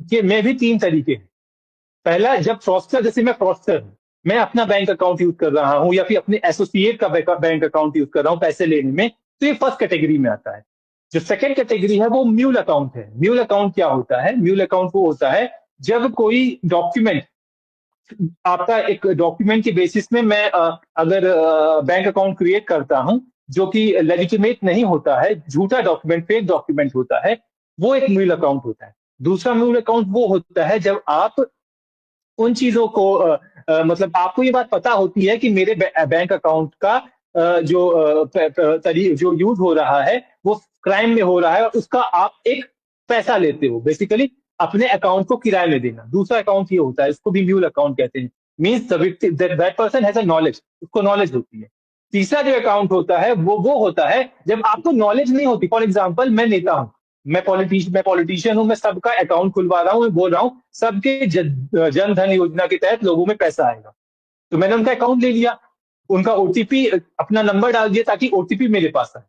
कि में भी तीन तरीके हैं। पहला, जब फ्रॉस्टर, जैसे मैं फ्रॉस्टर हूं, मैं अपना बैंक अकाउंट यूज कर रहा हूं या फिर अपने एसोसिएट का बैंक अकाउंट यूज कर रहा हूं पैसे लेने में, तो ये फर्स्ट कैटेगरी में आता है। जो सेकंड कैटेगरी है वो म्यूल अकाउंट है। म्यूल अकाउंट क्या होता है? म्यूल अकाउंट वो होता है जब कोई डॉक्यूमेंट, आपका एक डॉक्यूमेंट के बेसिस में मैं अगर बैंक अकाउंट क्रिएट करता हूं जो कि लेजिटिमेट नहीं होता है, झूठा डॉक्यूमेंट, फेक डॉक्यूमेंट होता है, वो एक म्यूल अकाउंट होता है। दूसरा म्यूल अकाउंट वो होता है जब आप उन चीजों को मतलब आपको ये बात पता होती है कि मेरे बैंक अकाउंट का जो यूज हो रहा है वो क्राइम में हो रहा है, और उसका आप एक पैसा लेते हो, बेसिकली अपने अकाउंट को किराए में देना। दूसरा अकाउंट ये होता है, इसको भी म्यूल अकाउंट कहते हैं। Means that person has a knowledge, उसको नॉलेज होती है। तीसरा जो अकाउंट होता है वो होता है जब आपको नॉलेज नहीं होती। फॉर एग्जाम्पल, मैं नेता हूं, मैं पॉलिटिशियन हूं, मैं सबका अकाउंट खुलवा रहा हूं, मैं बोल रहा हूं सबके जन धन योजना के तहत लोगों में पैसा आएगा, तो मैंने उनका अकाउंट ले लिया, उनका ओटीपी, अपना नंबर डाल दिया ताकि ओटीपी मेरे पास आए।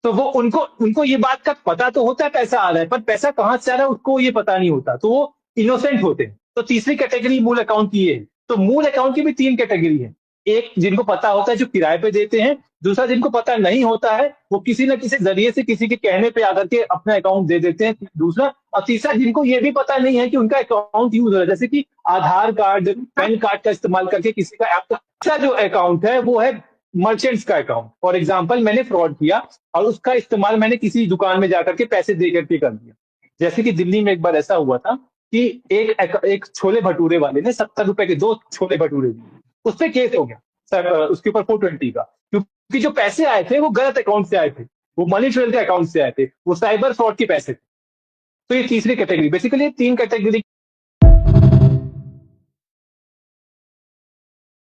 तो वो उनको उनको ये बात का पता तो होता है पैसा आ रहा है, पर पैसा कहां से आ रहा है उसको ये पता नहीं होता, तो वो इनोसेंट होते हैं। तो तीसरी कैटेगरी मूल अकाउंट की है। तो मूल अकाउंट की भी तीन कैटेगरी है। एक जिनको पता होता है, जो किराए पे देते हैं। दूसरा, जिनको पता नहीं होता है, वो किसी न किसी जरिए से किसी के कहने पे आकर के अपना अकाउंट दे देते हैं। दूसरा, और तीसरा, जिनको ये भी पता नहीं है कि उनका अकाउंट यूज हो रहा है, जैसे कि आधार कार्ड, पैन कार्ड का इस्तेमाल करके किसी का ऐप। तीसरा जो अकाउंट है वो है मर्चेंट्स का अकाउंट। फॉर एग्जाम्पल, मैंने फ्रॉड किया और उसका इस्तेमाल मैंने किसी दुकान में जाकर के पैसे दे करके कर दिया। जैसे कि दिल्ली में एक बार ऐसा हुआ था कि एक छोले भटूरे वाले ने 70 रुपए के दो छोले भटूरे दिए, उस पर केस हो गया सर, उसके ऊपर 420 का, क्योंकि जो पैसे आए थे वो गलत अकाउंट से आए थे, वो मनी ट्रेल के अकाउंट से आए थे, वो साइबर फ्रॉड के पैसे थे। तो ये तीसरी कैटेगरी, बेसिकली तीन कैटेगरी